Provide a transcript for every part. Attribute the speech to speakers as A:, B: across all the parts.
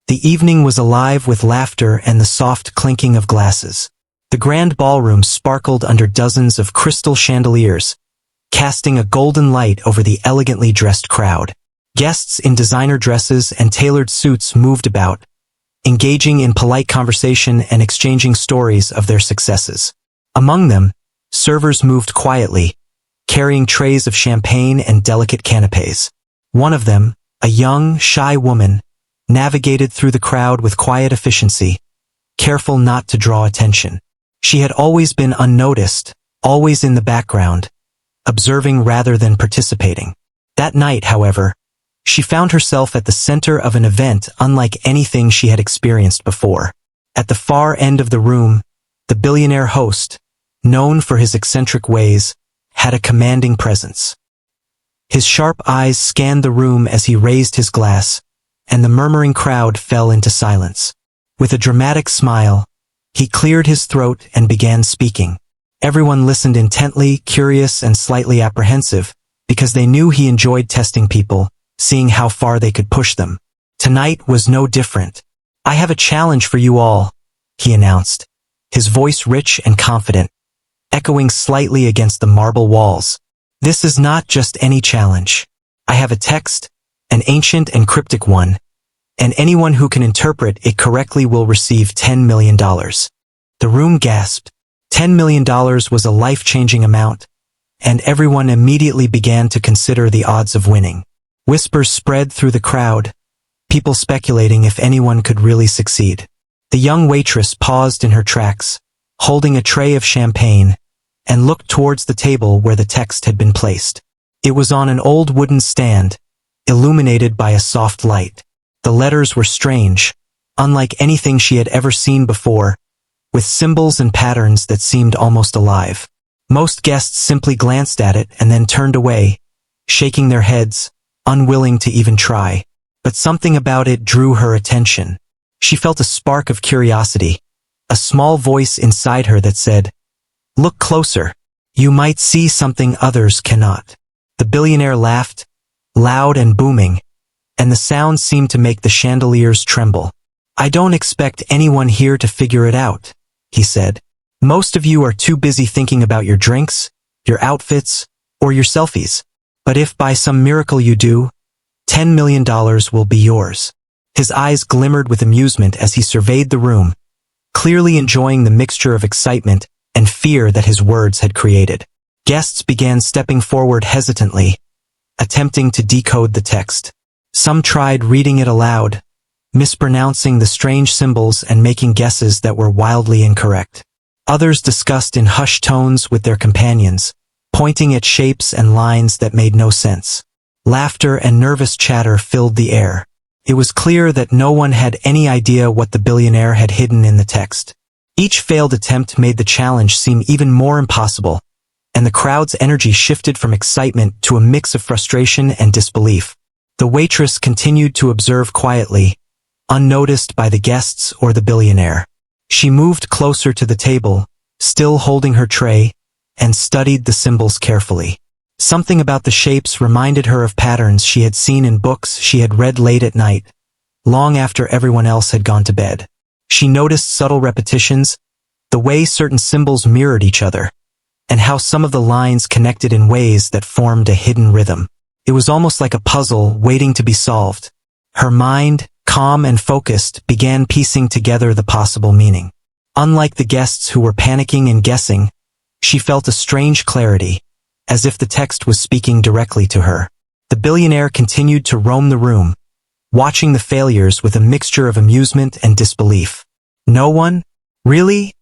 A: The evening was alive with laughter and the soft clinking of glasses. The grand ballroom sparkled under dozens of crystal chandeliers, casting a golden light over the elegantly dressed crowd. Guests in designer dresses and tailored suits moved about, engaging in polite conversation and exchanging stories of their successes. Among them, servers moved quietly, carrying trays of champagne and delicate canapés. One of them, a young, shy woman, navigated through the crowd with quiet efficiency, careful not to draw attention. She had always been unnoticed, always in the background, observing rather than participating. That night, however, she found herself at the center of an event unlike anything she had experienced before. At the far end of the room, the billionaire host, known for his eccentric ways, had a commanding presence. His sharp eyes scanned the room as he raised his glass, and the murmuring crowd fell into silence. With a dramatic smile, he cleared his throat and began speaking. Everyone listened intently, curious and slightly apprehensive, because they knew he enjoyed testing people, seeing how far they could push them. Tonight was no different. "I have a challenge for you all," he announced, his voice rich and confident, echoing slightly against the marble walls. "This is not just any challenge. I have a text, an ancient and cryptic one, and anyone who can interpret it correctly will receive $10 million. The room gasped. $10 million was a life-changing amount, and everyone immediately began to consider the odds of winning. Whispers spread through the crowd, people speculating if anyone could really succeed. The young waitress paused in her tracks, holding a tray of champagne, and looked towards the table where the text had been placed. It was on an old wooden stand, illuminated by a soft light. The letters were strange, unlike anything she had ever seen before, with symbols and patterns that seemed almost alive. Most guests simply glanced at it and then turned away, shaking their heads, unwilling to even try. But something about it drew her attention. She felt a spark of curiosity, a small voice inside her that said, "Look closer. You might see something others cannot." The billionaire laughed, loud and booming, and the sound seemed to make the chandeliers tremble. "I don't expect anyone here to figure it out," he said. "Most of you are too busy thinking about your drinks, your outfits, or your selfies. But if by some miracle you do, $10 million will be yours." His eyes glimmered with amusement as he surveyed the room, clearly enjoying the mixture of excitement and fear that his words had created. Guests began stepping forward hesitantly, attempting to decode the text. Some tried reading it aloud, mispronouncing the strange symbols and making guesses that were wildly incorrect. Others discussed in hushed tones with their companions, pointing at shapes and lines that made no sense. Laughter and nervous chatter filled the air. It was clear that no one had any idea what the billionaire had hidden in the text. Each failed attempt made the challenge seem even more impossible, and the crowd's energy shifted from excitement to a mix of frustration and disbelief. The waitress continued to observe quietly, unnoticed by the guests or the billionaire. She moved closer to the table, still holding her tray, and studied the symbols carefully. Something about the shapes reminded her of patterns she had seen in books she had read late at night, long after everyone else had gone to bed. She noticed subtle repetitions, the way certain symbols mirrored each other, and how some of the lines connected in ways that formed a hidden rhythm. It was almost like a puzzle waiting to be solved. Her mind, calm and focused, began piecing together the possible meaning. Unlike the guests who were panicking and guessing, she felt a strange clarity, as if the text was speaking directly to her. The billionaire continued to roam the room, watching the failures with a mixture of amusement and disbelief. "No one? Really?"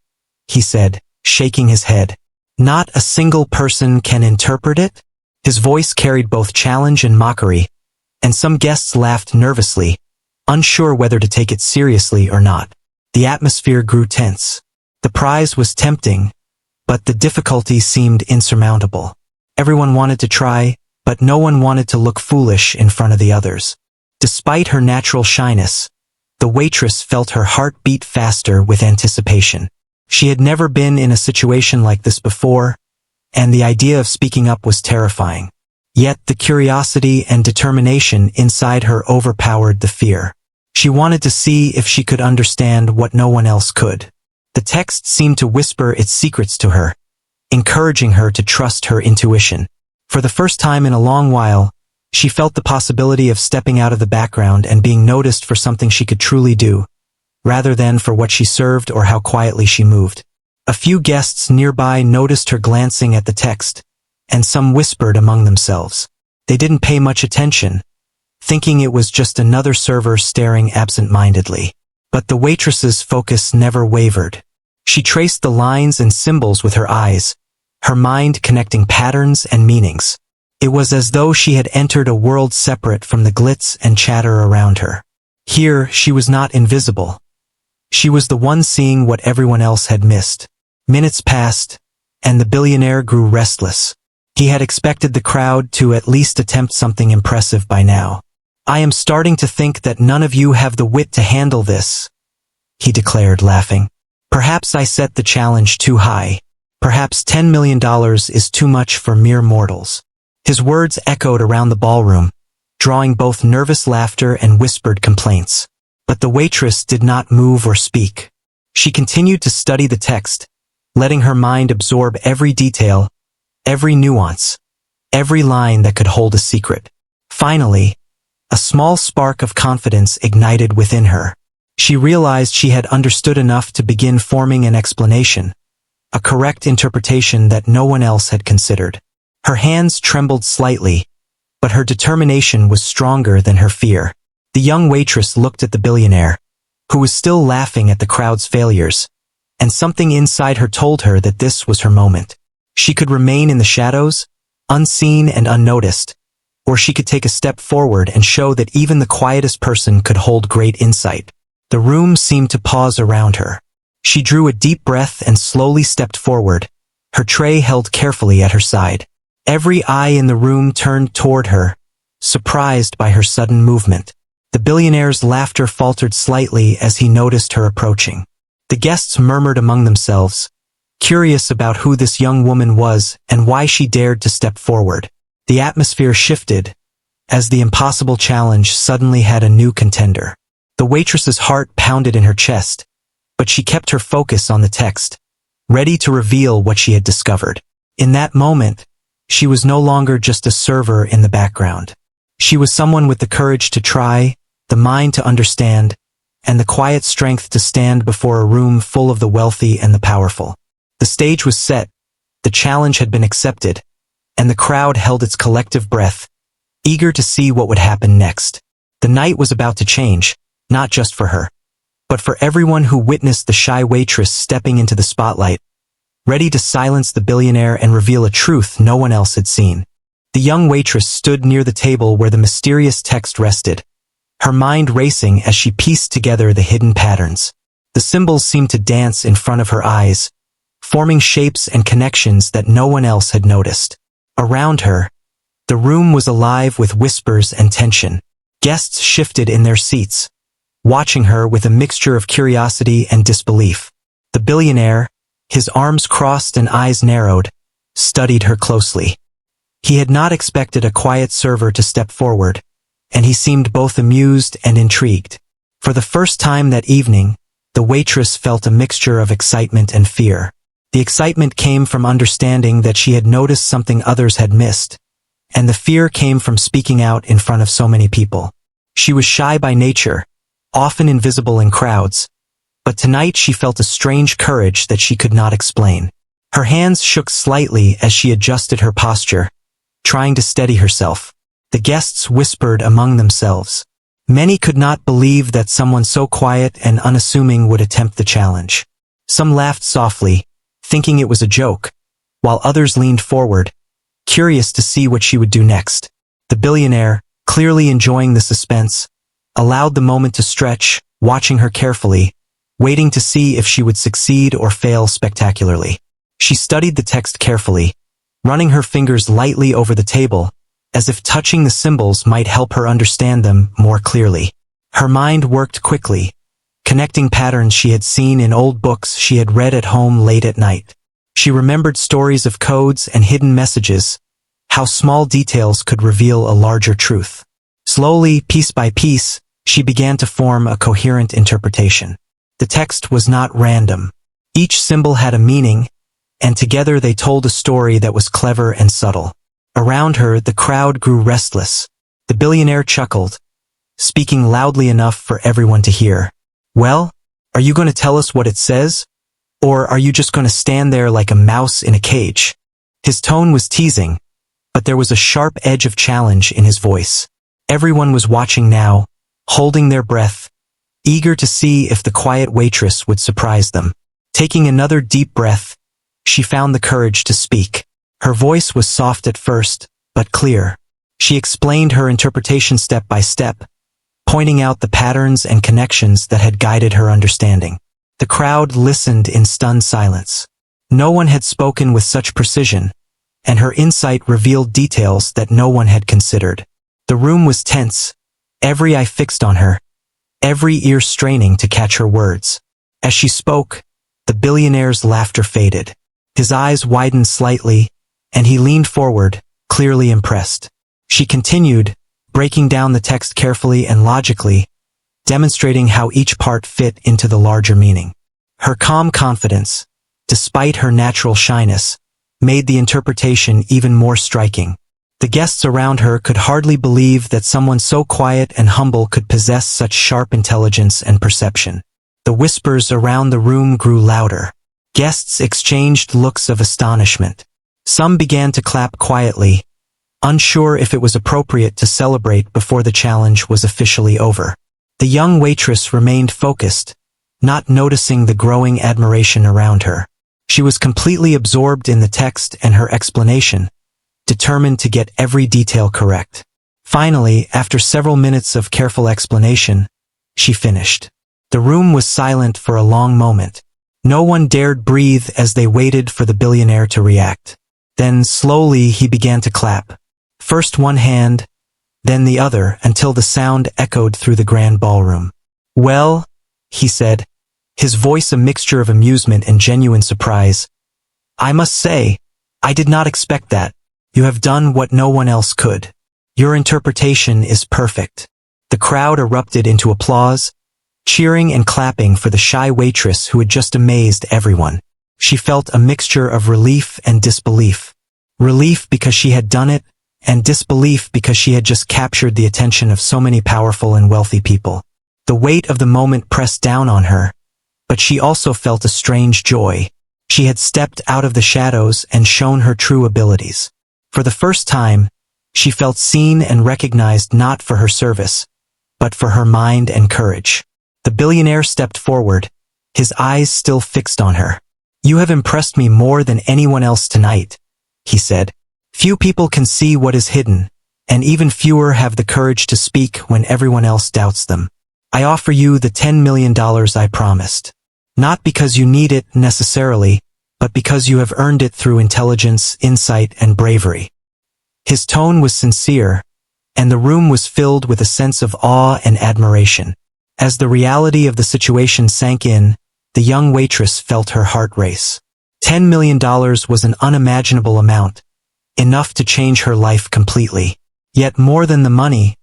A: he said, shaking his head. "Not a single person can interpret it?" His voice carried both challenge and mockery, and some guests laughed nervously, unsure whether to take it seriously or not. The atmosphere grew tense. The prize was tempting, but the difficulty seemed insurmountable. Everyone wanted to try, but no one wanted to look foolish in front of the others. Despite her natural shyness, the waitress felt her heart beat faster with anticipation. She had never been in a situation like this before, and the idea of speaking up was terrifying. Yet the curiosity and determination inside her overpowered the fear. She wanted to see if she could understand what no one else could. The text seemed to whisper its secrets to her, encouraging her to trust her intuition. For the first time in a long while, she felt the possibility of stepping out of the background and being noticed for something she could truly do, rather than for what she served or how quietly she moved. A few guests nearby noticed her glancing at the text, and some whispered among themselves. They didn't pay much attention, thinking it was just another server staring absent-mindedly. But the waitress's focus never wavered. She traced the lines and symbols with her eyes, her mind connecting patterns and meanings. It was as though she had entered a world separate from the glitz and chatter around her. Here, she was not invisible. She was the one seeing what everyone else had missed. Minutes passed, and the billionaire grew restless. He had expected the crowd to at least attempt something impressive by now. "I am starting to think that none of you have the wit to handle this," he declared, laughing. "Perhaps I set the challenge too high. Perhaps $10 million is too much for mere mortals." His words echoed around the ballroom, drawing both nervous laughter and whispered complaints. But the waitress did not move or speak. She continued to study the text, letting her mind absorb every detail, every nuance, every line that could hold a secret. Finally, a small spark of confidence ignited within her. She realized she had understood enough to begin forming an explanation, a correct interpretation that no one else had considered. Her hands trembled slightly, but her determination was stronger than her fear. The young waitress looked at the billionaire, who was still laughing at the crowd's failures, and something inside her told her that this was her moment. She could remain in the shadows, unseen and unnoticed, or she could take a step forward and show that even the quietest person could hold great insight. The room seemed to pause around her. She drew a deep breath and slowly stepped forward, her tray held carefully at her side. Every eye in the room turned toward her, surprised by her sudden movement. The billionaire's laughter faltered slightly as he noticed her approaching. The guests murmured among themselves, curious about who this young woman was and why she dared to step forward. The atmosphere shifted, as the impossible challenge suddenly had a new contender. The waitress's heart pounded in her chest, but she kept her focus on the text, ready to reveal what she had discovered. In that moment, she was no longer just a server in the background. She was someone with the courage to try, the mind to understand, and the quiet strength to stand before a room full of the wealthy and the powerful. The stage was set, the challenge had been accepted, and the crowd held its collective breath, eager to see what would happen next. The night was about to change, not just for her, but for everyone who witnessed the shy waitress stepping into the spotlight, ready to silence the billionaire and reveal a truth no one else had seen. The young waitress stood near the table where the mysterious text rested, her mind racing as she pieced together the hidden patterns. The symbols seemed to dance in front of her eyes, forming shapes and connections that no one else had noticed. Around her, the room was alive with whispers and tension. Guests shifted in their seats, watching her with a mixture of curiosity and disbelief. The billionaire, his arms crossed and eyes narrowed, studied her closely. He had not expected a quiet server to step forward, and he seemed both amused and intrigued. For the first time that evening, the waitress felt a mixture of excitement and fear. The excitement came from understanding that she had noticed something others had missed, and the fear came from speaking out in front of so many people. She was shy by nature, often invisible in crowds, but tonight she felt a strange courage that she could not explain. Her hands shook slightly as she adjusted her posture, trying to steady herself. The guests whispered among themselves. Many could not believe that someone so quiet and unassuming would attempt the challenge. Some laughed softly, thinking it was a joke, while others leaned forward, curious to see what she would do next. The billionaire, clearly enjoying the suspense, allowed the moment to stretch, watching her carefully, waiting to see if she would succeed or fail spectacularly. She studied the text carefully, running her fingers lightly over the table, as if touching the symbols might help her understand them more clearly. Her mind worked quickly, connecting patterns she had seen in old books she had read at home late at night. She remembered stories of codes and hidden messages, how small details could reveal a larger truth. Slowly, piece by piece, she began to form a coherent interpretation. The text was not random. Each symbol had a meaning, and together they told a story that was clever and subtle. Around her, the crowd grew restless. The billionaire chuckled, speaking loudly enough for everyone to hear. "Well, are you going to tell us what it says? Or are you just going to stand there like a mouse in a cage?" His tone was teasing, but there was a sharp edge of challenge in his voice. Everyone was watching now, holding their breath, eager to see if the quiet waitress would surprise them. Taking another deep breath, she found the courage to speak. Her voice was soft at first, but clear. She explained her interpretation step by step, pointing out the patterns and connections that had guided her understanding. The crowd listened in stunned silence. No one had spoken with such precision, and her insight revealed details that no one had considered. The room was tense, every eye fixed on her, every ear straining to catch her words. As she spoke, the billionaire's laughter faded. His eyes widened slightly, and he leaned forward, clearly impressed. She continued, breaking down the text carefully and logically, demonstrating how each part fit into the larger meaning. Her calm confidence, despite her natural shyness, made the interpretation even more striking. The guests around her could hardly believe that someone so quiet and humble could possess such sharp intelligence and perception. The whispers around the room grew louder. Guests exchanged looks of astonishment. Some began to clap quietly, unsure if it was appropriate to celebrate before the challenge was officially over. The young waitress remained focused, not noticing the growing admiration around her. She was completely absorbed in the text and her explanation, determined to get every detail correct. Finally, after several minutes of careful explanation, she finished. The room was silent for a long moment. No one dared breathe as they waited for the billionaire to react. Then slowly he began to clap. First one hand, then the other, until the sound echoed through the grand ballroom. "Well," he said, his voice a mixture of amusement and genuine surprise, "I must say, I did not expect that. You have done what no one else could. Your interpretation is perfect." The crowd erupted into applause, cheering and clapping for the shy waitress who had just amazed everyone. She felt a mixture of relief and disbelief. Relief because she had done it, and disbelief because she had just captured the attention of so many powerful and wealthy people. The weight of the moment pressed down on her, but she also felt a strange joy. She had stepped out of the shadows and shown her true abilities. For the first time, she felt seen and recognized not for her service, but for her mind and courage. The billionaire stepped forward, his eyes still fixed on her. "You have impressed me more than anyone else tonight," he said. "Few people can see what is hidden, and even fewer have the courage to speak when everyone else doubts them. I offer you the $10 million I promised. Not because you need it necessarily, but because you have earned it through intelligence, insight, and bravery." His tone was sincere, and the room was filled with a sense of awe and admiration. As the reality of the situation sank in, the young waitress felt her heart race. $10 million was an unimaginable amount, enough to change her life completely. Yet more than the money,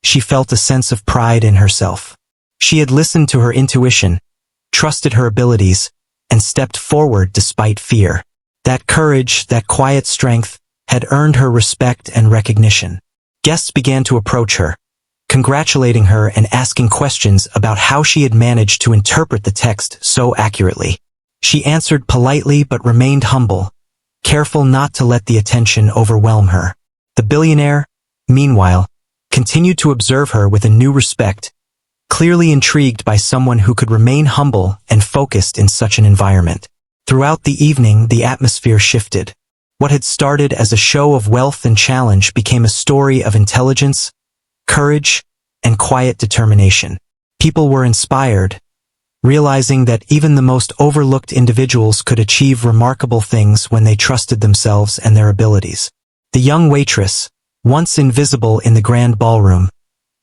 A: she felt a sense of pride in herself. She had listened to her intuition, trusted her abilities, and stepped forward despite fear. That courage, that quiet strength, had earned her respect and recognition. Guests began to approach her, congratulating her and asking questions about how she had managed to interpret the text so accurately. She answered politely but remained humble, careful not to let the attention overwhelm her. The billionaire, meanwhile, continued to observe her with a new respect, clearly intrigued by someone who could remain humble and focused in such an environment. Throughout the evening, the atmosphere shifted. What had started as a show of wealth and challenge became a story of intelligence, courage, and quiet determination. People were inspired, realizing that even the most overlooked individuals could achieve remarkable things when they trusted themselves and their abilities. The young waitress, once invisible in the grand ballroom,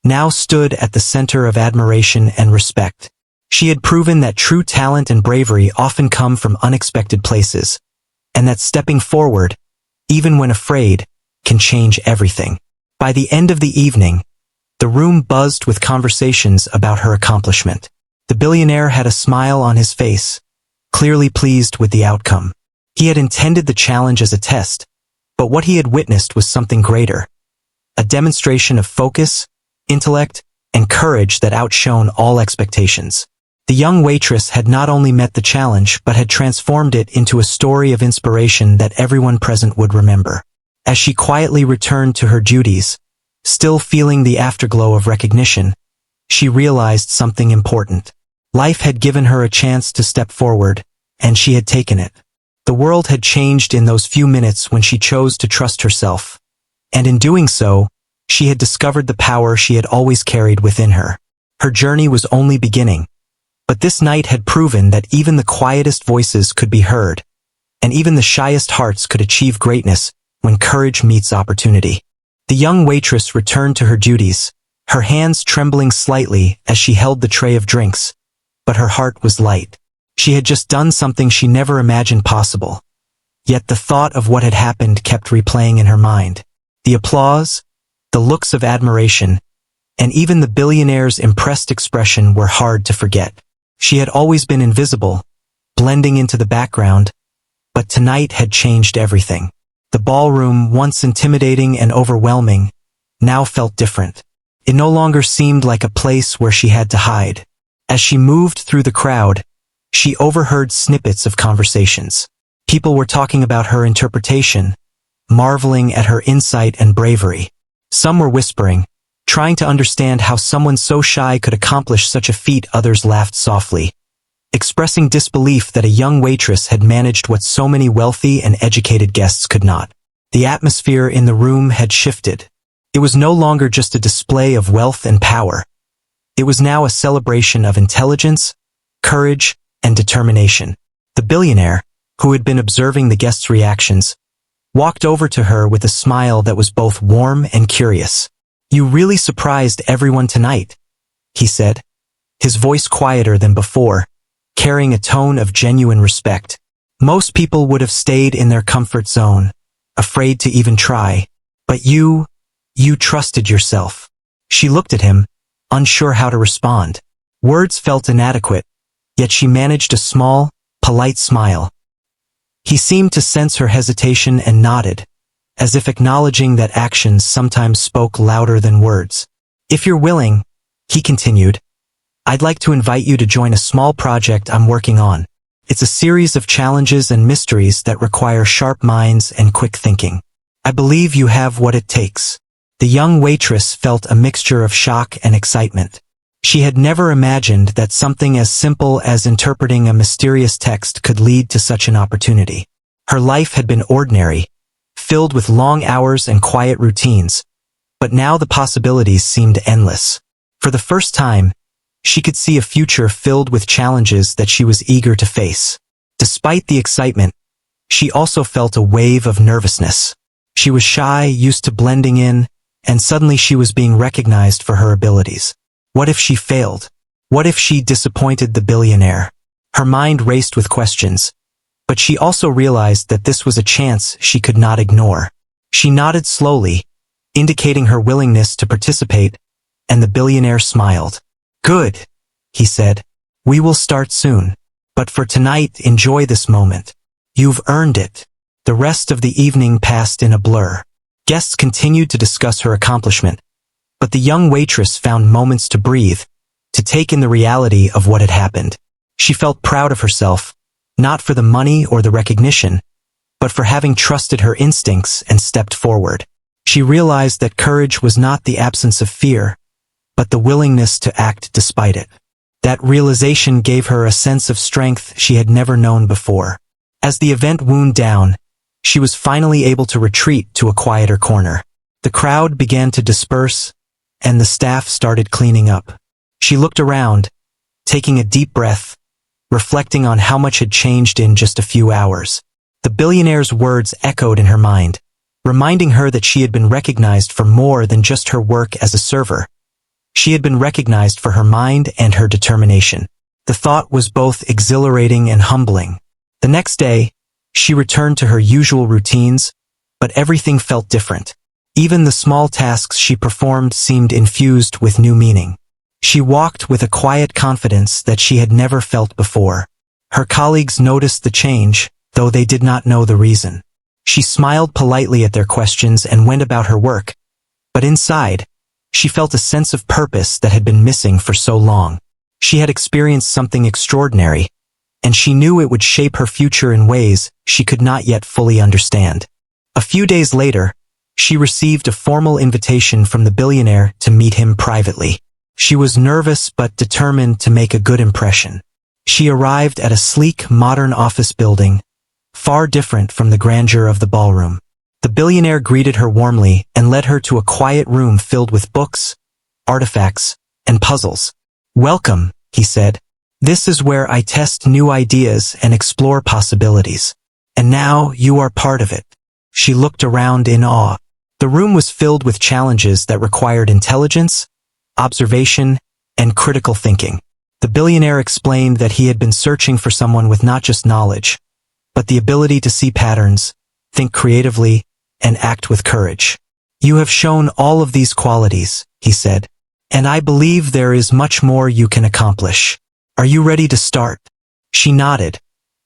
A: now stood at the center of admiration and respect. She had proven that true talent and bravery often come from unexpected places, and that stepping forward, even when afraid, can change everything. By the end of the evening, The room buzzed with conversations about her accomplishment. The billionaire had a smile on his face, clearly pleased with the outcome. He had intended the challenge as a test, but what he had witnessed was something greater. A demonstration of focus, intellect, and courage that outshone all expectations. The young waitress had not only met the challenge but had transformed it into a story of inspiration that everyone present would remember. As she quietly returned to her duties, still feeling the afterglow of recognition, she realized something important. Life had given her a chance to step forward, and she had taken it. The world had changed in those few minutes when she chose to trust herself, and in doing so, she had discovered the power she had always carried within her. Her journey was only beginning, but this night had proven that even the quietest voices could be heard, and even the shyest hearts could achieve greatness when courage meets opportunity. The young waitress returned to her duties, her hands trembling slightly as she held the tray of drinks, but her heart was light. She had just done something she never imagined possible. Yet the thought of what had happened kept replaying in her mind. The applause, the looks of admiration, and even the billionaire's impressed expression were hard to forget. She had always been invisible, blending into the background, but tonight had changed everything. The ballroom, once intimidating and overwhelming, now felt different. It no longer seemed like a place where she had to hide. As she moved through the crowd, she overheard snippets of conversations. People were talking about her interpretation, marveling at her insight and bravery. Some were whispering, trying to understand how someone so shy could accomplish such a feat. Others laughed softly, expressing disbelief that a young waitress had managed what so many wealthy and educated guests could not. The atmosphere in the room had shifted. It was no longer just a display of wealth and power. It was now a celebration of intelligence, courage, and determination. The billionaire, who had been observing the guests' reactions, walked over to her with a smile that was both warm and curious. "You really surprised everyone tonight," he said, his voice quieter than before, carrying a tone of genuine respect. "Most people would have stayed in their comfort zone, afraid to even try. But you trusted yourself." She looked at him, unsure how to respond. Words felt inadequate, yet she managed a small, polite smile. He seemed to sense her hesitation and nodded, as if acknowledging that actions sometimes spoke louder than words. "If you're willing," he continued, "I'd like to invite you to join a small project I'm working on. It's a series of challenges and mysteries that require sharp minds and quick thinking. I believe you have what it takes." The young waitress felt a mixture of shock and excitement. She had never imagined that something as simple as interpreting a mysterious text could lead to such an opportunity. Her life had been ordinary, filled with long hours and quiet routines, but now the possibilities seemed endless. For the first time, she could see a future filled with challenges that she was eager to face. Despite the excitement, she also felt a wave of nervousness. She was shy, used to blending in, and suddenly she was being recognized for her abilities. What if she failed? What if she disappointed the billionaire? Her mind raced with questions, but she also realized that this was a chance she could not ignore. She nodded slowly, indicating her willingness to participate, and the billionaire smiled. "Good," he said. "We will start soon. But for tonight, enjoy this moment. You've earned it." The rest of the evening passed in a blur. Guests continued to discuss her accomplishment, but the young waitress found moments to breathe, to take in the reality of what had happened. She felt proud of herself, not for the money or the recognition, but for having trusted her instincts and stepped forward. She realized that courage was not the absence of fear, but the willingness to act despite it. That realization gave her a sense of strength she had never known before. As the event wound down, she was finally able to retreat to a quieter corner. The crowd began to disperse, and the staff started cleaning up. She looked around, taking a deep breath, reflecting on how much had changed in just a few hours. The billionaire's words echoed in her mind, reminding her that she had been recognized for more than just her work as a server. She had been recognized for her mind and her determination. The thought was both exhilarating and humbling. The next day, she returned to her usual routines, but everything felt different. Even the small tasks she performed seemed infused with new meaning. She walked with a quiet confidence that she had never felt before. Her colleagues noticed the change, though they did not know the reason. She smiled politely at their questions and went about her work, but inside, she felt a sense of purpose that had been missing for so long. She had experienced something extraordinary, and she knew it would shape her future in ways she could not yet fully understand. A few days later, she received a formal invitation from the billionaire to meet him privately. She was nervous but determined to make a good impression. She arrived at a sleek, modern office building, far different from the grandeur of the ballroom. The billionaire greeted her warmly and led her to a quiet room filled with books, artifacts, and puzzles. "Welcome," he said. "This is where I test new ideas and explore possibilities. And now you are part of it." She looked around in awe. The room was filled with challenges that required intelligence, observation, and critical thinking. The billionaire explained that he had been searching for someone with not just knowledge, but the ability to see patterns, think creatively, and act with courage. "You have shown all of these qualities," he said, "and I believe there is much more you can accomplish. Are you ready to start?" She nodded,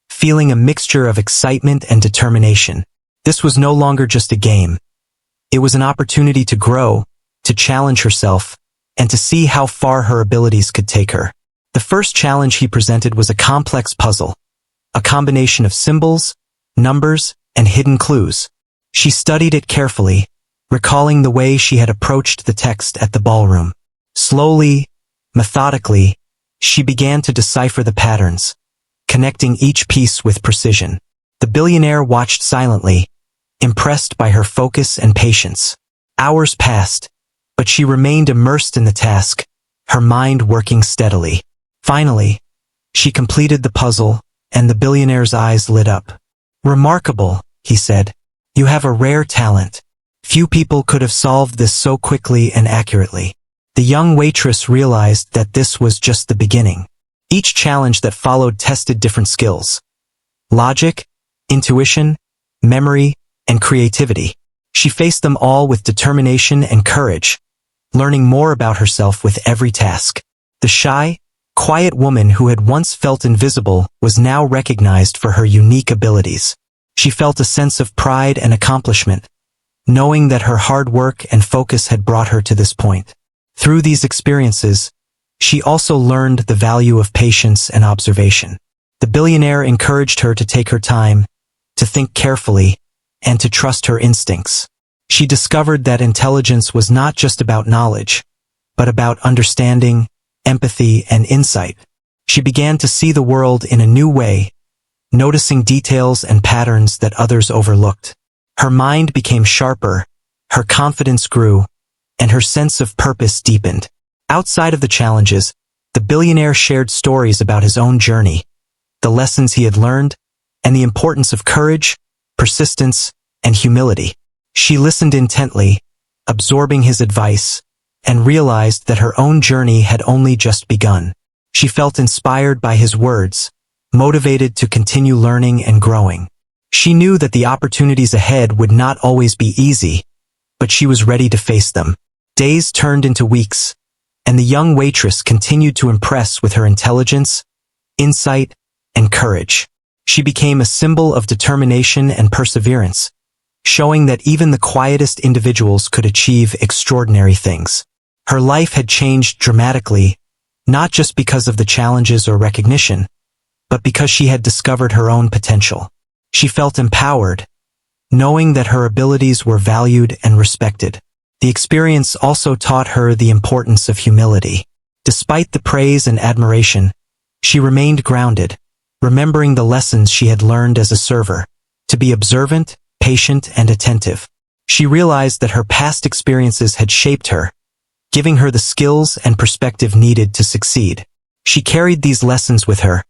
A: feeling a mixture of excitement and determination. This was no longer just a game. It was an opportunity to grow, to challenge herself, and to see how far her abilities could take her. The first challenge he presented was a complex puzzle, a combination of symbols, numbers, and hidden clues. She studied it carefully, recalling the way she had approached the text at the ballroom. Slowly, methodically, she began to decipher the patterns, connecting each piece with precision. The billionaire watched silently, impressed by her focus and patience. Hours passed, but she remained immersed in the task, her mind working steadily. Finally, she completed the puzzle, and the billionaire's eyes lit up. "Remarkable," he said. "You have a rare talent. Few people could have solved this so quickly and accurately." The young waitress realized that this was just the beginning. Each challenge that followed tested different skills: logic, intuition, memory, and creativity. She faced them all with determination and courage, learning more about herself with every task. The shy, quiet woman who had once felt invisible was now recognized for her unique abilities. She felt a sense of pride and accomplishment, knowing that her hard work and focus had brought her to this point. Through these experiences, she also learned the value of patience and observation. The billionaire encouraged her to take her time, to think carefully, and to trust her instincts. She discovered that intelligence was not just about knowledge, but about understanding, empathy, and insight. She began to see the world in a new way, noticing details and patterns that others overlooked. Her mind became sharper, her confidence grew, and her sense of purpose deepened. Outside of the challenges, the billionaire shared stories about his own journey, the lessons he had learned, and the importance of courage, persistence, and humility. She listened intently, absorbing his advice, and realized that her own journey had only just begun. She felt inspired by his words, motivated to continue learning and growing. She knew that the opportunities ahead would not always be easy, but she was ready to face them. Days turned into weeks, and the young waitress continued to impress with her intelligence, insight, and courage. She became a symbol of determination and perseverance, showing that even the quietest individuals could achieve extraordinary things. Her life had changed dramatically, not just because of the challenges or recognition, but because she had discovered her own potential. She felt empowered, knowing that her abilities were valued and respected. The experience also taught her the importance of humility. Despite the praise and admiration, she remained grounded, remembering the lessons she had learned as a server, to be observant, patient, and attentive. She realized that her past experiences had shaped her, giving her the skills and perspective needed to succeed. She carried these lessons with her,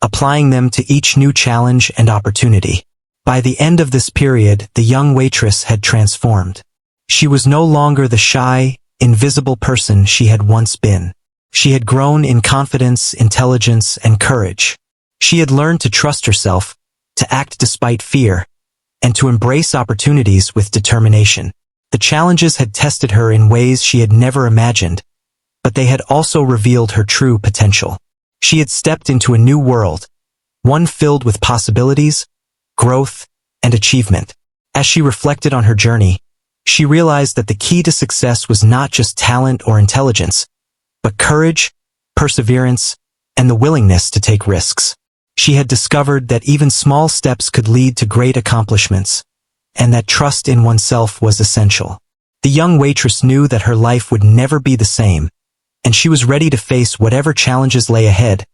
A: applying them to each new challenge and opportunity. By the end of this period, the young waitress had transformed. She was no longer the shy, invisible person she had once been. She had grown in confidence, intelligence, and courage. She had learned to trust herself, to act despite fear, and to embrace opportunities with determination. The challenges had tested her in ways she had never imagined, but they had also revealed her true potential. She had stepped into a new world, one filled with possibilities, growth, and achievement. As she reflected on her journey, she realized that the key to success was not just talent or intelligence, but courage, perseverance, and the willingness to take risks. She had discovered that even small steps could lead to great accomplishments, and that trust in oneself was essential. The young waitress knew that her life would never be the same, and she was ready to face whatever challenges lay ahead,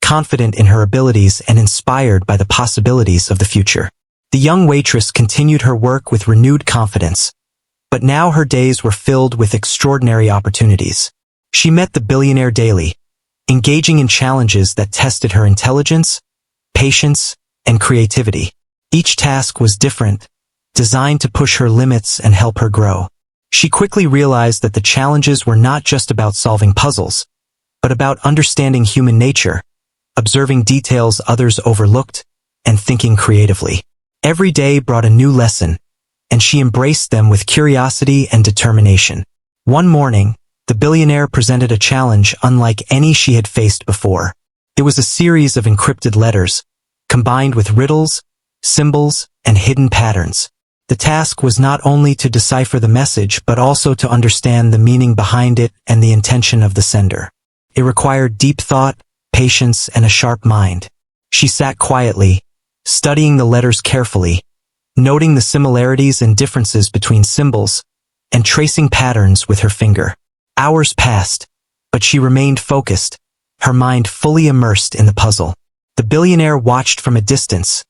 A: confident in her abilities and inspired by the possibilities of the future. The young waitress continued her work with renewed confidence, but now her days were filled with extraordinary opportunities. She met the billionaire daily, engaging in challenges that tested her intelligence, patience, and creativity. Each task was different, designed to push her limits and help her grow. She quickly realized that the challenges were not just about solving puzzles, but about understanding human nature, observing details others overlooked, and thinking creatively. Every day brought a new lesson, and she embraced them with curiosity and determination. One morning, the billionaire presented a challenge unlike any she had faced before. It was a series of encrypted letters, combined with riddles, symbols, and hidden patterns. The task was not only to decipher the message but also to understand the meaning behind it and the intention of the sender. It required deep thought, patience, and a sharp mind. She sat quietly, studying the letters carefully, noting the similarities and differences between symbols, and tracing patterns with her finger. Hours passed, but she remained focused, her mind fully immersed in the puzzle. The billionaire watched from a distance,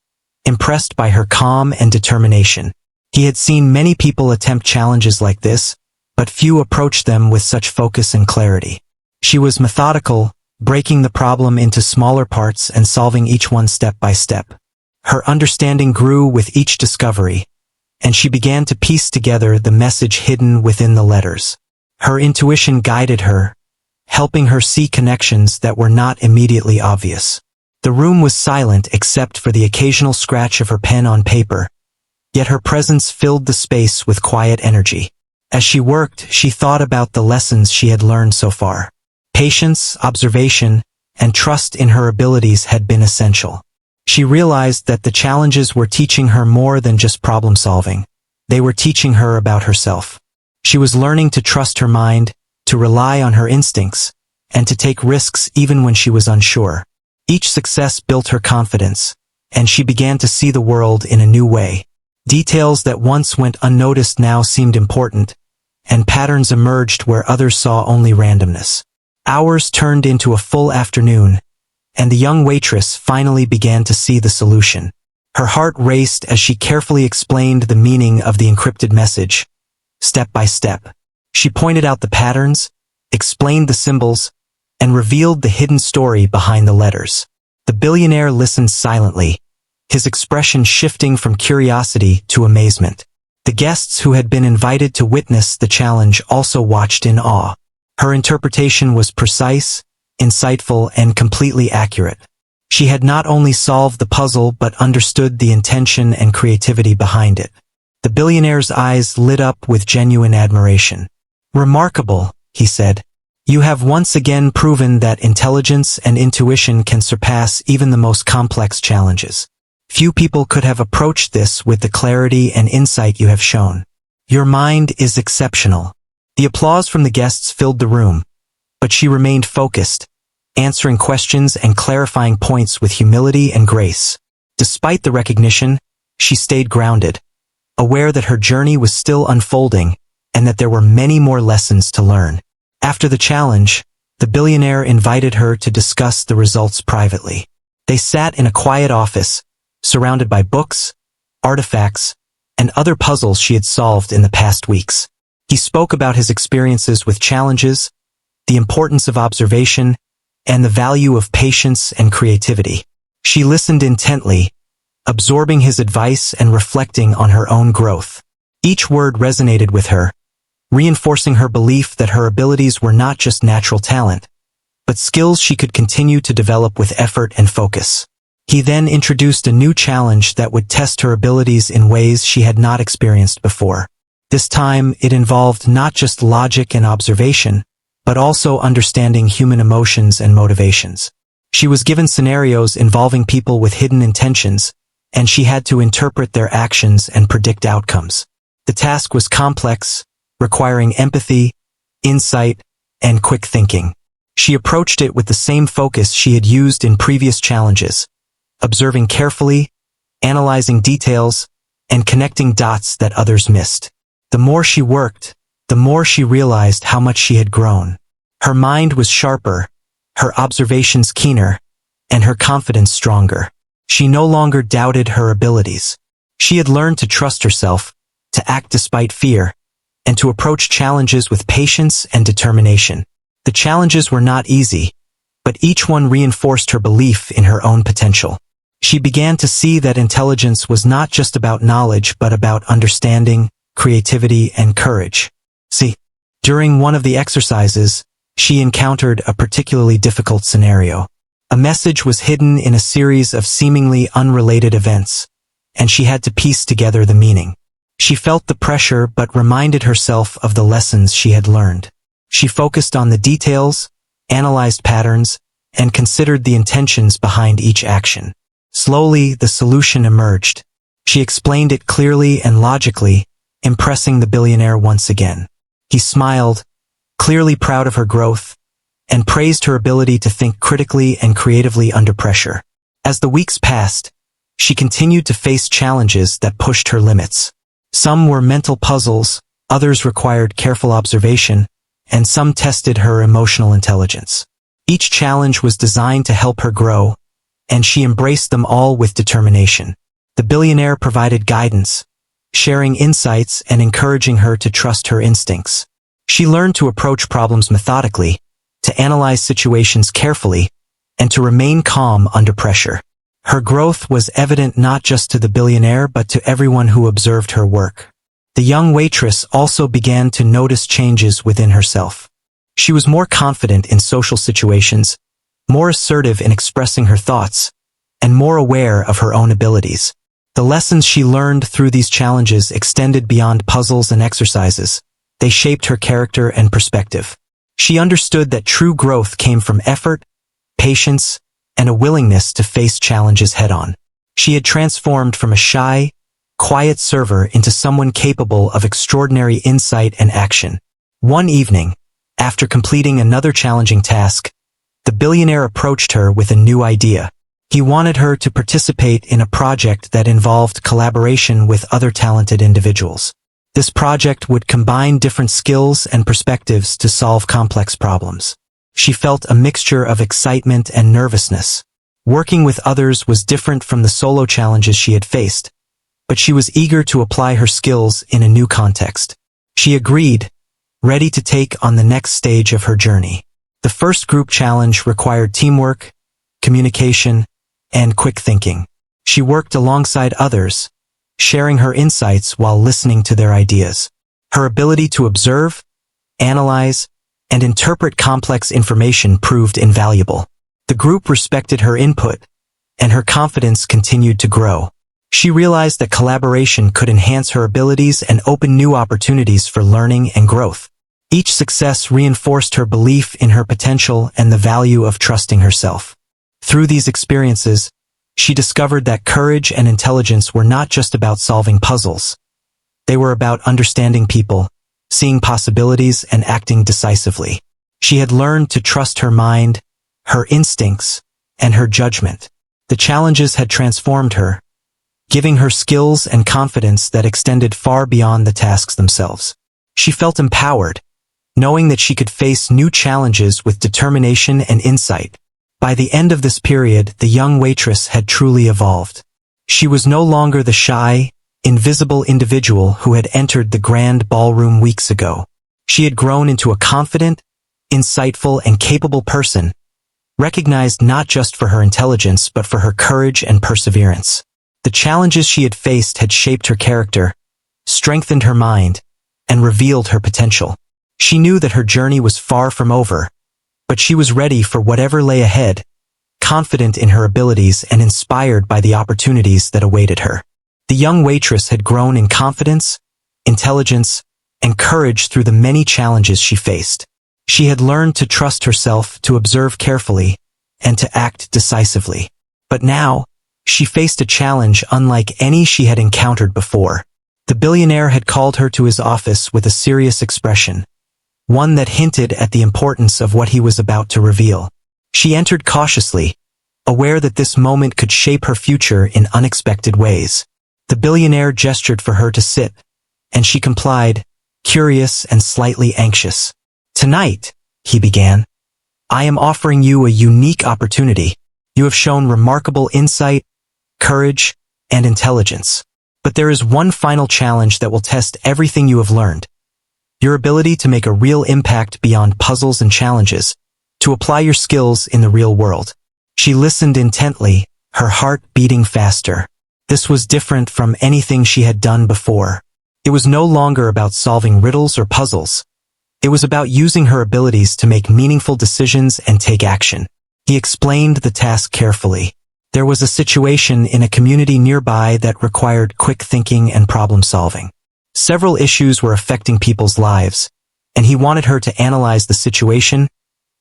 A: impressed by her calm and determination. He had seen many people attempt challenges like this, but few approached them with such focus and clarity. She was methodical, breaking the problem into smaller parts and solving each one step by step. Her understanding grew with each discovery, and she began to piece together the message hidden within the letters. Her intuition guided her, helping her see connections that were not immediately obvious. The room was silent except for the occasional scratch of her pen on paper, yet her presence filled the space with quiet energy. As she worked, she thought about the lessons she had learned so far. Patience, observation, and trust in her abilities had been essential. She realized that the challenges were teaching her more than just problem solving. They were teaching her about herself. She was learning to trust her mind, to rely on her instincts, and to take risks even when she was unsure. Each success built her confidence, and she began to see the world in a new way. Details that once went unnoticed now seemed important, and patterns emerged where others saw only randomness. Hours turned into a full afternoon, and the young waitress finally began to see the solution. Her heart raced as she carefully explained the meaning of the encrypted message, step by step. She pointed out the patterns, explained the symbols, and revealed the hidden story behind the letters. The billionaire listened silently, his expression shifting from curiosity to amazement. The guests who had been invited to witness the challenge also watched in awe. Her interpretation was precise, insightful, and completely accurate. She had not only solved the puzzle but understood the intention and creativity behind it. The billionaire's eyes lit up with genuine admiration. "Remarkable," he said. "You have once again proven that intelligence and intuition can surpass even the most complex challenges. Few people could have approached this with the clarity and insight you have shown. Your mind is exceptional." The applause from the guests filled the room, but she remained focused, answering questions and clarifying points with humility and grace. Despite the recognition, she stayed grounded, aware that her journey was still unfolding and that there were many more lessons to learn. After the challenge, the billionaire invited her to discuss the results privately. They sat in a quiet office, surrounded by books, artifacts, and other puzzles she had solved in the past weeks. He spoke about his experiences with challenges, the importance of observation, and the value of patience and creativity. She listened intently, absorbing his advice and reflecting on her own growth. Each word resonated with her, reinforcing her belief that her abilities were not just natural talent, but skills she could continue to develop with effort and focus. He then introduced a new challenge that would test her abilities in ways she had not experienced before. This time, it involved not just logic and observation, but also understanding human emotions and motivations. She was given scenarios involving people with hidden intentions, and she had to interpret their actions and predict outcomes. The task was complex, requiring empathy, insight, and quick thinking. She approached it with the same focus she had used in previous challenges, observing carefully, analyzing details, and connecting dots that others missed. The more she worked, the more she realized how much she had grown. Her mind was sharper, her observations keener, and her confidence stronger. She no longer doubted her abilities. She had learned to trust herself, to act despite fear, and to approach challenges with patience and determination. The challenges were not easy, but each one reinforced her belief in her own potential. She began to see that intelligence was not just about knowledge but about understanding, creativity, and courage. During one of the exercises, she encountered a particularly difficult scenario. A message was hidden in a series of seemingly unrelated events, and she had to piece together the meaning. She felt the pressure but reminded herself of the lessons she had learned. She focused on the details, analyzed patterns, and considered the intentions behind each action. Slowly, the solution emerged. She explained it clearly and logically, impressing the billionaire once again. He smiled, clearly proud of her growth, and praised her ability to think critically and creatively under pressure. As the weeks passed, she continued to face challenges that pushed her limits. Some were mental puzzles, others required careful observation, and some tested her emotional intelligence. Each challenge was designed to help her grow, and she embraced them all with determination. The billionaire provided guidance, sharing insights and encouraging her to trust her instincts. She learned to approach problems methodically, to analyze situations carefully, and to remain calm under pressure. Her growth was evident not just to the billionaire but to everyone who observed her work. The young waitress also began to notice changes within herself. She was more confident in social situations, more assertive in expressing her thoughts, and more aware of her own abilities. The lessons she learned through these challenges extended beyond puzzles and exercises. They shaped her character and perspective. She understood that true growth came from effort, patience, and a willingness to face challenges head-on. She had transformed from a shy, quiet server into someone capable of extraordinary insight and action. One evening, after completing another challenging task, the billionaire approached her with a new idea. He wanted her to participate in a project that involved collaboration with other talented individuals. This project would combine different skills and perspectives to solve complex problems. She felt a mixture of excitement and nervousness. Working with others was different from the solo challenges she had faced, but she was eager to apply her skills in a new context. She agreed, ready to take on the next stage of her journey. The first group challenge required teamwork, communication, and quick thinking. She worked alongside others, sharing her insights while listening to their ideas. Her ability to observe, analyze, and interpret complex information proved invaluable. The group respected her input, and her confidence continued to grow. She realized that collaboration could enhance her abilities and open new opportunities for learning and growth. Each success reinforced her belief in her potential and the value of trusting herself. Through these experiences, she discovered that courage and intelligence were not just about solving puzzles. They were about understanding people, seeing possibilities, and acting decisively. She had learned to trust her mind, her instincts, and her judgment. The challenges had transformed her, giving her skills and confidence that extended far beyond the tasks themselves. She felt empowered, knowing that she could face new challenges with determination and insight. By the end of this period, the young waitress had truly evolved. She was no longer the shy, invisible individual who had entered the grand ballroom weeks ago. She had grown into a confident, insightful, and capable person, recognized not just for her intelligence but for her courage and perseverance. The challenges she had faced had shaped her character, strengthened her mind, and revealed her potential. She knew that her journey was far from over, but she was ready for whatever lay ahead, confident in her abilities and inspired by the opportunities that awaited her. The young waitress had grown in confidence, intelligence, and courage through the many challenges she faced. She had learned to trust herself, to observe carefully, and to act decisively. But now, she faced a challenge unlike any she had encountered before. The billionaire had called her to his office with a serious expression, one that hinted at the importance of what he was about to reveal. She entered cautiously, aware that this moment could shape her future in unexpected ways. The billionaire gestured for her to sit, and she complied, curious and slightly anxious. "Tonight," he began, "I am offering you a unique opportunity. You have shown remarkable insight, courage, and intelligence. But there is one final challenge that will test everything you have learned. Your ability to make a real impact beyond puzzles and challenges, to apply your skills in the real world." She listened intently, her heart beating faster. This was different from anything she had done before. It was no longer about solving riddles or puzzles. It was about using her abilities to make meaningful decisions and take action. He explained the task carefully. There was a situation in a community nearby that required quick thinking and problem solving. Several issues were affecting people's lives, and he wanted her to analyze the situation,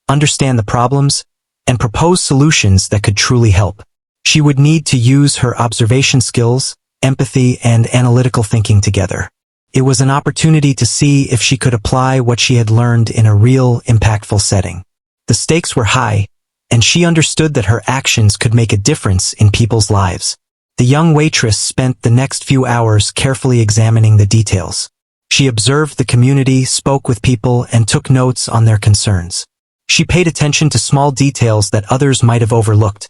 A: understand the problems, and propose solutions that could truly help. She would need to use her observation skills, empathy, and analytical thinking together. It was an opportunity to see if she could apply what she had learned in a real, impactful setting. The stakes were high, and she understood that her actions could make a difference in people's lives. The young waitress spent the next few hours carefully examining the details. She observed the community, spoke with people, and took notes on their concerns. She paid attention to small details that others might have overlooked.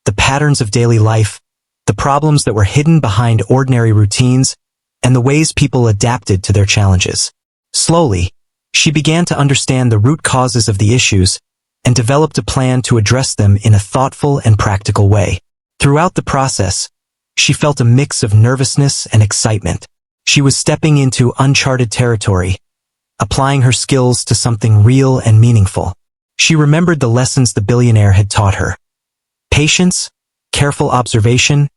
A: The patterns of daily life, the problems that were hidden behind ordinary routines, and the ways people adapted to their challenges. Slowly, she began to understand the root causes of the issues and developed a plan to address them in a thoughtful and practical way. Throughout the process, she felt a mix of nervousness and excitement. She was stepping into uncharted territory, applying her skills to something real and meaningful. She remembered the lessons the billionaire had taught her: patience, careful observation,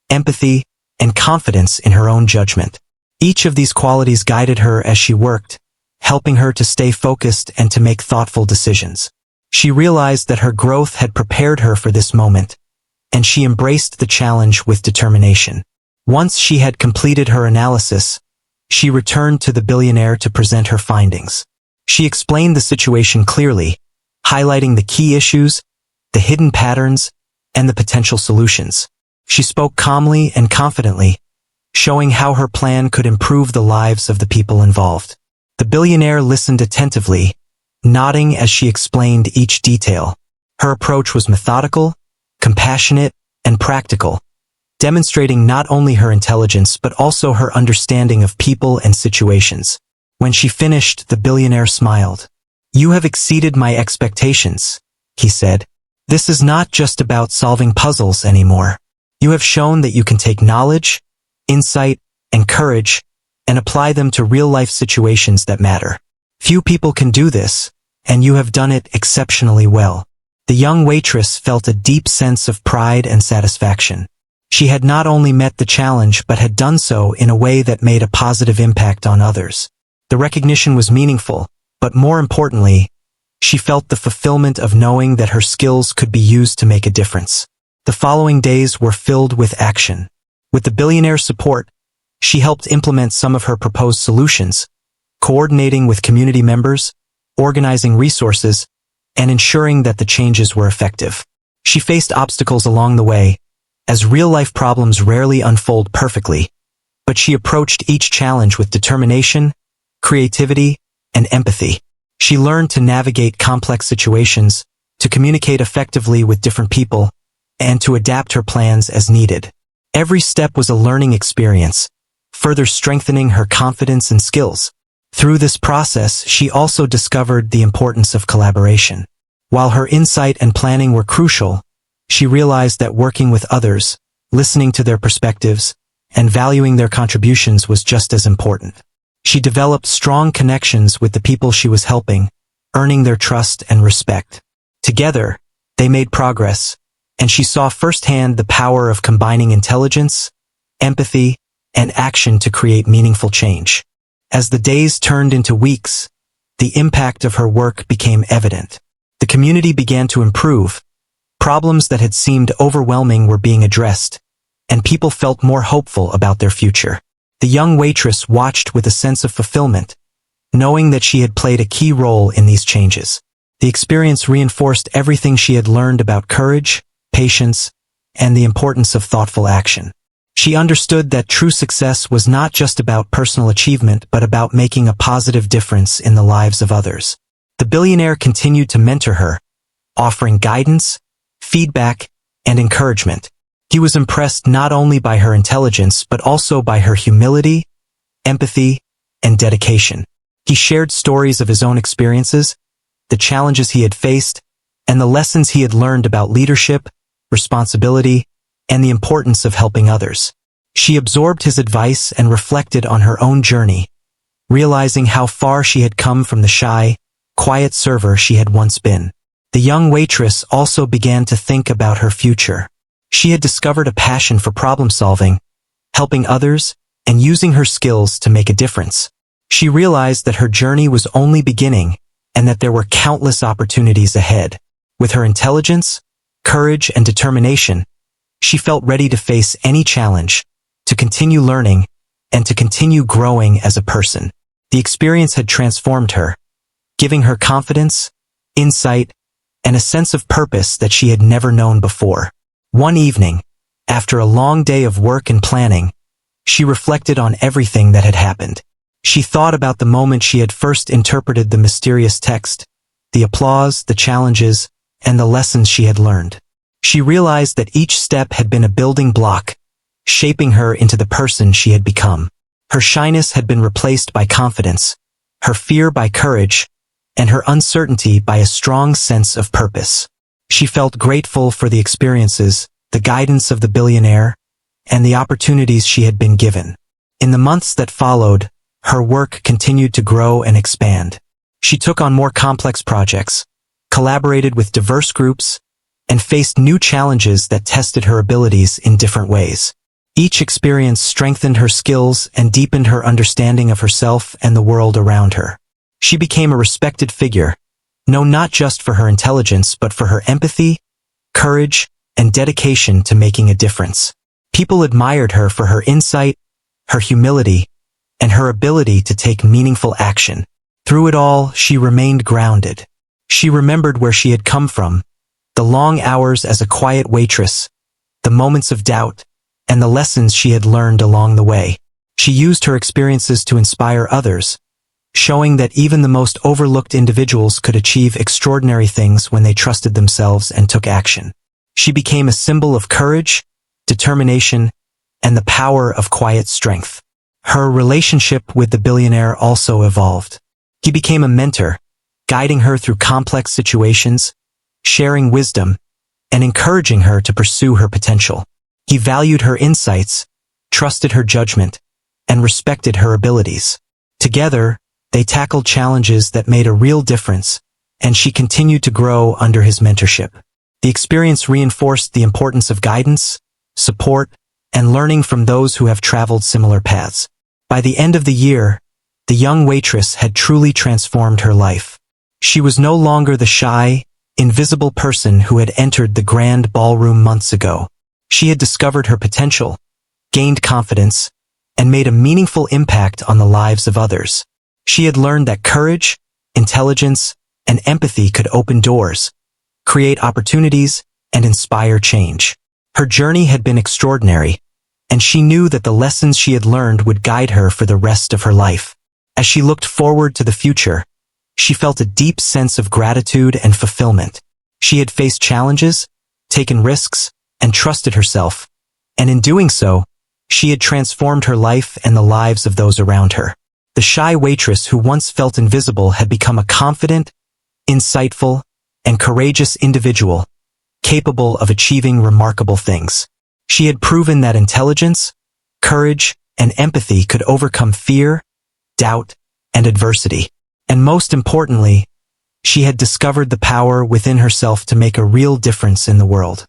A: empathy, and confidence in her own judgment. Each of these qualities guided her as she worked, helping her to stay focused and to make thoughtful decisions. She realized that her growth had prepared her for this moment, and she embraced the challenge with determination. Once she had completed her analysis, she returned to the billionaire to present her findings. She explained the situation clearly, highlighting the key issues, the hidden patterns, and the potential solutions. She spoke calmly and confidently, showing how her plan could improve the lives of the people involved. The billionaire listened attentively, nodding as she explained each detail. Her approach was methodical, compassionate, and practical, demonstrating not only her intelligence but also her understanding of people and situations. When she finished, the billionaire smiled. "You have exceeded my expectations," he said. "This is not just about solving puzzles anymore. You have shown that you can take knowledge, insight, and courage and apply them to real-life situations that matter. Few people can do this, and you have done it exceptionally well." The young waitress felt a deep sense of pride and satisfaction. She had not only met the challenge but had done so in a way that made a positive impact on others. The recognition was meaningful, but more importantly, she felt the fulfillment of knowing that her skills could be used to make a difference. The following days were filled with action. With the billionaire's support, she helped implement some of her proposed solutions, coordinating with community members, organizing resources, and ensuring that the changes were effective. She faced obstacles along the way, as real-life problems rarely unfold perfectly, but she approached each challenge with determination, creativity, and empathy. She learned to navigate complex situations, to communicate effectively with different people, and to adapt her plans as needed. Every step was a learning experience, further strengthening her confidence and skills. Through this process, she also discovered the importance of collaboration. While her insight and planning were crucial, she realized that working with others, listening to their perspectives, and valuing their contributions was just as important. She developed strong connections with the people she was helping, earning their trust and respect. Together, they made progress, and she saw firsthand the power of combining intelligence, empathy, and action to create meaningful change. As the days turned into weeks, the impact of her work became evident. The community began to improve. Problems that had seemed overwhelming were being addressed, and people felt more hopeful about their future. The young waitress watched with a sense of fulfillment, knowing that she had played a key role in these changes. The experience reinforced everything she had learned about courage, patience, and the importance of thoughtful action. She understood that true success was not just about personal achievement but about making a positive difference in the lives of others. The billionaire continued to mentor her, offering guidance, feedback, and encouragement. He was impressed not only by her intelligence but also by her humility, empathy, and dedication. He shared stories of his own experiences, the challenges he had faced, and the lessons he had learned about leadership, responsibility, and the importance of helping others. She absorbed his advice and reflected on her own journey, realizing how far she had come from the shy, quiet server she had once been. The young waitress also began to think about her future. She had discovered a passion for problem-solving, helping others, and using her skills to make a difference. She realized that her journey was only beginning and that there were countless opportunities ahead. With her intelligence, courage, and determination, she felt ready to face any challenge, to continue learning, and to continue growing as a person. The experience had transformed her, giving her confidence, insight, and a sense of purpose that she had never known before. One evening, after a long day of work and planning, she reflected on everything that had happened. She thought about the moment she had first interpreted the mysterious text, the applause, the challenges, and the lessons she had learned. She realized that each step had been a building block, shaping her into the person she had become. Her shyness had been replaced by confidence, her fear by courage, and her uncertainty by a strong sense of purpose. She felt grateful for the experiences, the guidance of the billionaire, and the opportunities she had been given. In the months that followed, her work continued to grow and expand. She took on more complex projects, collaborated with diverse groups, and faced new challenges that tested her abilities in different ways. Each experience strengthened her skills and deepened her understanding of herself and the world around her. She became a respected figure, known not just for her intelligence but for her empathy, courage, and dedication to making a difference. People admired her for her insight, her humility, and her ability to take meaningful action. Through it all, she remained grounded. She remembered where she had come from, the long hours as a quiet waitress, the moments of doubt, and the lessons she had learned along the way. She used her experiences to inspire others, showing that even the most overlooked individuals could achieve extraordinary things when they trusted themselves and took action. She became a symbol of courage, determination, and the power of quiet strength. Her relationship with the billionaire also evolved. He became a mentor, guiding her through complex situations, sharing wisdom, and encouraging her to pursue her potential. He valued her insights, trusted her judgment, and respected her abilities. Together, they tackled challenges that made a real difference, and she continued to grow under his mentorship. The experience reinforced the importance of guidance, support, and learning from those who have traveled similar paths. By the end of the year, the young waitress had truly transformed her life. She was no longer the shy, invisible person who had entered the grand ballroom months ago. She had discovered her potential, gained confidence, and made a meaningful impact on the lives of others. She had learned that courage, intelligence, and empathy could open doors, create opportunities, and inspire change. Her journey had been extraordinary, and she knew that the lessons she had learned would guide her for the rest of her life. As she looked forward to the future, she felt a deep sense of gratitude and fulfillment. She had faced challenges, taken risks, and trusted herself, and in doing so, she had transformed her life and the lives of those around her. The shy waitress who once felt invisible had become a confident, insightful, and courageous individual, capable of achieving remarkable things. She had proven that intelligence, courage, and empathy could overcome fear, doubt, and adversity. And most importantly, she had discovered the power within herself to make a real difference in the world.